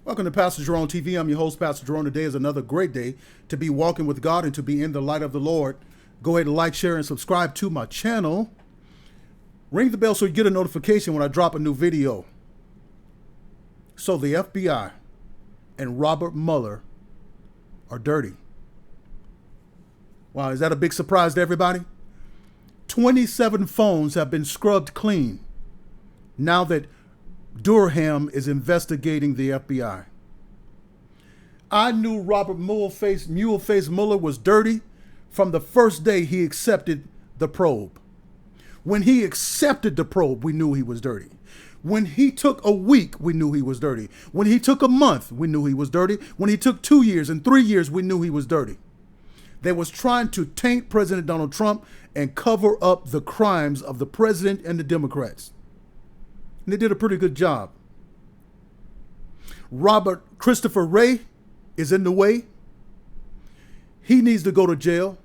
Welcome to Pastor Jerone TV. I'm your host, Pastor Jerone. Today is another great day to be walking with God and to be in the light of the Lord. Go ahead and like, share, and subscribe to my channel. Ring the bell so you get a notification when I drop a new video. So the FBI and Robert Mueller are dirty. Wow, is that a big surprise to everybody? 27 phones have been scrubbed clean now that Durham is investigating the FBI. I knew Robert Muleface Mueller was dirty from the first day he accepted the probe. When he accepted the probe, we knew he was dirty. When he took a week, we knew he was dirty. When he took a month, we knew he was dirty. When he took 2 years and 3 years, we knew he was dirty. They was trying to taint President Donald Trump and cover up the crimes of the president and the Democrats. And they did a pretty good job. Robert Christopher Wray is in the way. He needs to go to jail.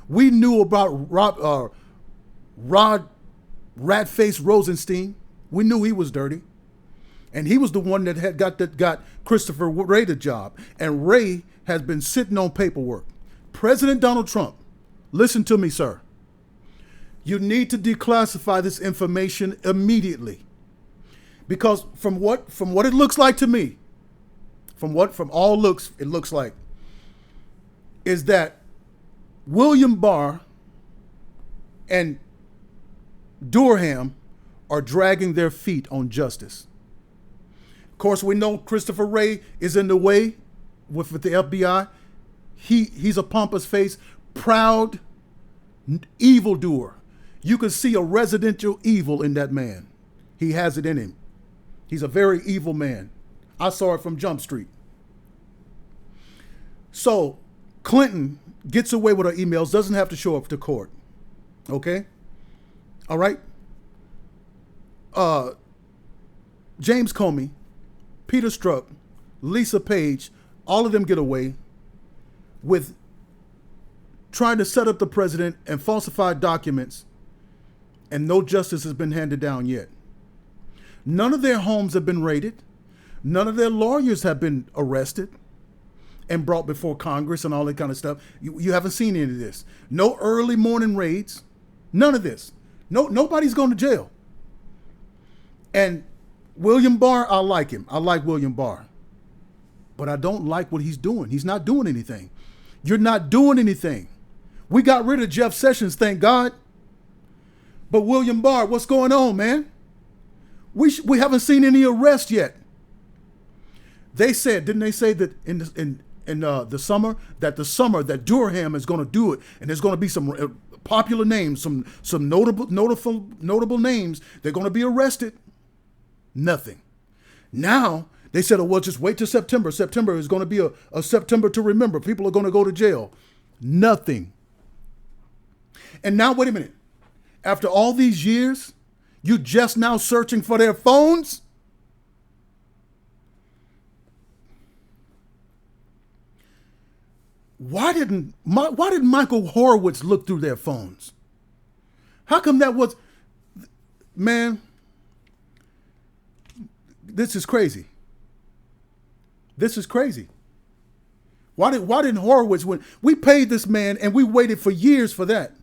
We knew about Rod Ratface Rosenstein. We knew he was dirty. And he was the one that got Christopher Wray the job. And Wray has been sitting on paperwork. President Donald Trump, listen to me, sir. You need to declassify this information immediately. Because from what it looks like to me, from all looks it looks like, is that William Barr and Durham are dragging their feet on justice. Of course, we know Christopher Wray is in the way with the FBI. He's a pompous face, proud evildoer. You can see a residential evil in that man. He has it in him. He's a very evil man. I saw it from Jump Street. So Clinton gets away with her emails, doesn't have to show up to court. Okay? All right? James Comey, Peter Strzok, Lisa Page, all of them get away with trying to set up the president and falsify documents, and no justice has been handed down yet. None of their homes have been raided. None of their lawyers have been arrested and brought before Congress and all that kind of stuff. You haven't seen any of this. No early morning raids. None of this. Nobody's going to jail. And William Barr, I like him. I like William Barr. But I don't like what he's doing. He's not doing anything. You're not doing anything. We got rid of Jeff Sessions, thank God. But William Barr, what's going on, man? We haven't seen any arrest yet. They said, didn't they say that in the summer that Durham is going to do it, and there's going to be some popular names, some notable names. They're going to be arrested. Nothing. Now they said, oh, well, just wait till September. September is going to be a September to remember. People are going to go to jail. Nothing. And now, wait a minute. After all these years, you just now searching for their phones? Why did Michael Horowitz look through their phones? How come that was, man, this is crazy. This is crazy. Why didn't Horowitz, when we paid this man and we waited for years for that?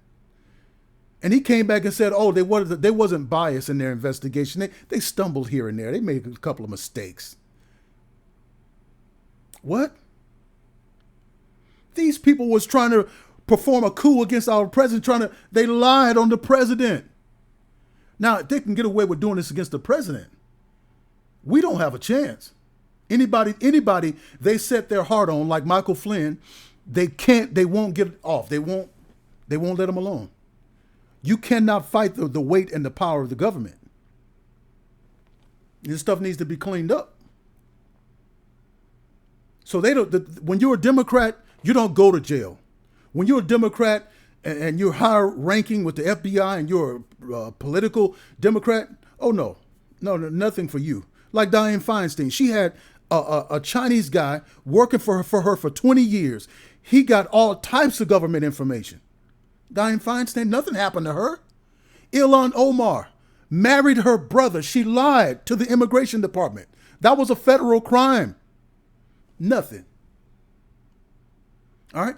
And he came back and said, oh, they wasn't biased in their investigation. They stumbled here and there. They made a couple of mistakes. What? These people was trying to perform a coup against our president, they lied on the president. Now, if they can get away with doing this against the president, we don't have a chance. Anybody they set their heart on, like Michael Flynn, they won't get off. They won't let them alone. You cannot fight the weight and the power of the government. This stuff needs to be cleaned up. So when you're a Democrat, you don't go to jail. When you're a Democrat and you're higher ranking with the FBI and you're a political Democrat, oh no, nothing for you. Like Dianne Feinstein, she had a Chinese guy working for her for 20 years. He got all types of government information. Dianne Feinstein, nothing happened to her. Ilhan Omar married her brother. She lied to the immigration department. That was a federal crime. Nothing. All right.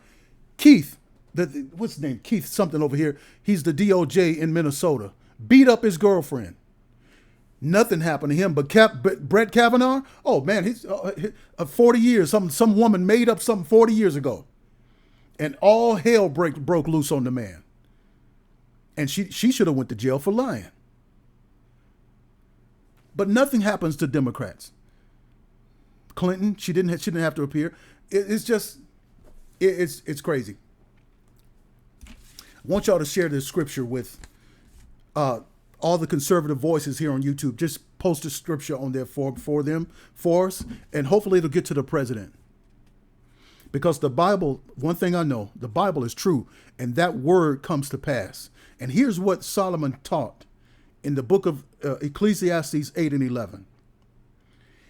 Keith, what's his name? Keith something over here. He's the DOJ in Minnesota. Beat up his girlfriend. Nothing happened to him. But Brett Kavanaugh, oh man, he's 40 years. Some woman made up something 40 years ago. And all hell broke loose on the man. And she should have went to jail for lying. But nothing happens to Democrats. Clinton, she didn't have to appear. It's crazy. I want y'all to share this scripture with all the conservative voices here on YouTube. Just post a scripture on there for us, and hopefully it'll get to the president. Because the Bible, one thing I know, the Bible is true, and that word comes to pass. And here's what Solomon taught in the book of Ecclesiastes 8 and 11.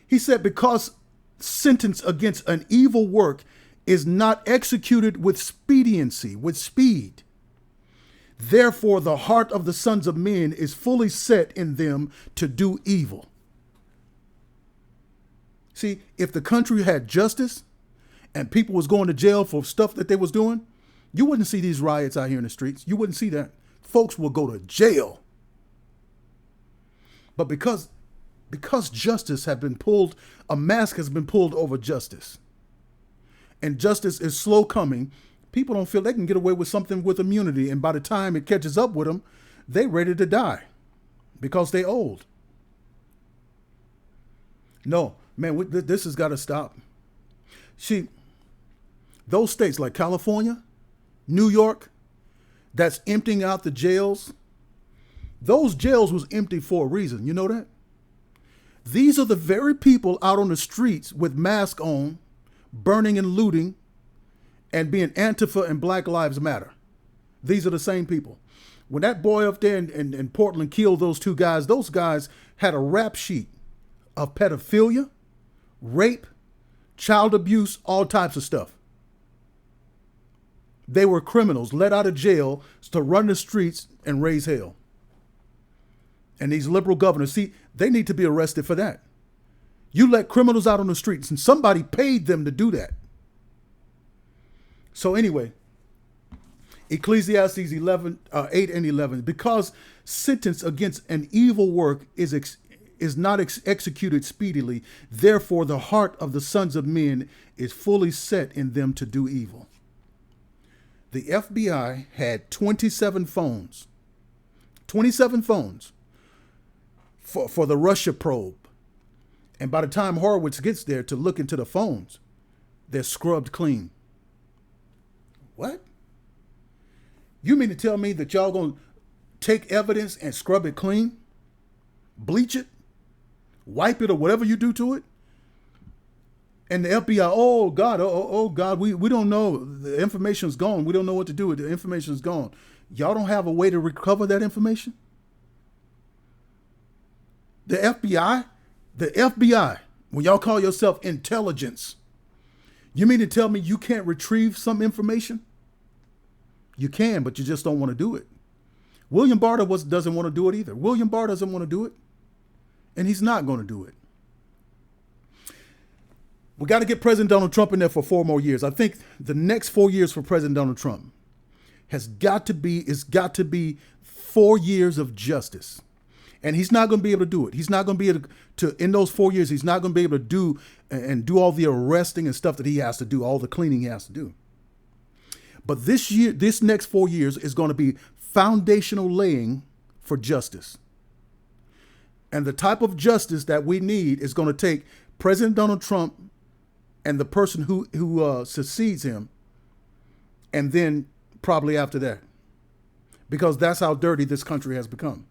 He said, because sentence against an evil work is not executed with expediency, with speed. Therefore, the heart of the sons of men is fully set in them to do evil. See, if the country had justice and people was going to jail for stuff that they was doing, you wouldn't see these riots out here in the streets. You wouldn't see that. Folks will go to jail. But because justice has been pulled, a mask has been pulled over justice, and justice is slow coming, people don't feel they can get away with something with immunity. And by the time it catches up with them, they ready to die because they old. No, man, this has got to stop. See, those states like California, New York, that's emptying out the jails. Those jails was empty for a reason. You know that? These are the very people out on the streets with masks on, burning and looting, and being Antifa and Black Lives Matter. These are the same people. When that boy up there in Portland killed those guys had a rap sheet of pedophilia, rape, child abuse, all types of stuff. They were criminals let out of jail to run the streets and raise hell. And these liberal governors, see, they need to be arrested for that. You let criminals out on the streets, and somebody paid them to do that. So anyway, Ecclesiastes 8 and 11, because sentence against an evil work is not executed speedily, therefore the heart of the sons of men is fully set in them to do evil. The FBI had 27 phones for the Russia probe. And by the time Horowitz gets there to look into the phones, they're scrubbed clean. What? You mean to tell me that y'all gonna take evidence and scrub it clean? Bleach it? Wipe it or whatever you do to it? And the FBI, oh God, we don't know. The information's gone. We don't know what to do with it. The information's gone. Y'all don't have a way to recover that information? The FBI, when y'all call yourself intelligence, you mean to tell me you can't retrieve some information? You can, but you just don't want to do it. William Barr doesn't want to do it either. William Barr doesn't want to do it, and he's not going to do it. We got to get President Donald Trump in there for 4 more years. I think the next 4 years for President Donald Trump is got to be 4 years of justice. And he's not going to be able to do it. He's not going to be able to, in those 4 years, he's not going to be able to do all the arresting and stuff that he has to do, all the cleaning he has to do. But this next 4 years is going to be foundational laying for justice. And the type of justice that we need is going to take President Donald Trump and the person who succeeds him, and then probably after that, because that's how dirty this country has become.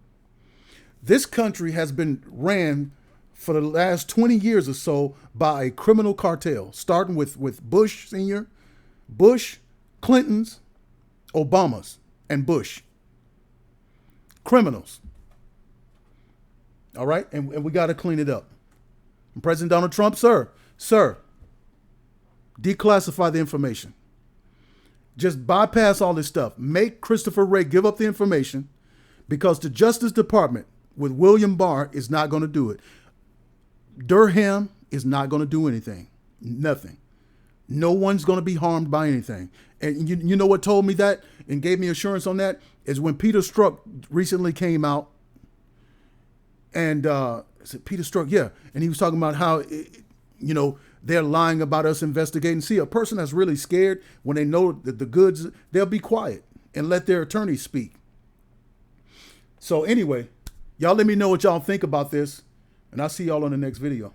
This country has been ran for the last 20 years or so by a criminal cartel, starting with Bush Sr., Bush, Clinton's, Obama's, and Bush. Criminals. All right? And we got to clean it up. And President Donald Trump, sir, declassify the information. Just bypass all this stuff. Make Christopher Wray give up the information, because the Justice Department with William Barr is not going to do it. Durham is not going to do anything. Nothing. No one's going to be harmed by anything. And you know what told me that and gave me assurance on that is when Peter Strzok recently came out. And is it Peter Strzok? Yeah. And he was talking about how, they're lying about us investigating. See, a person that's really scared, when they know that the goods, they'll be quiet and let their attorney speak. So anyway, y'all let me know what y'all think about this. And I'll see y'all on the next video.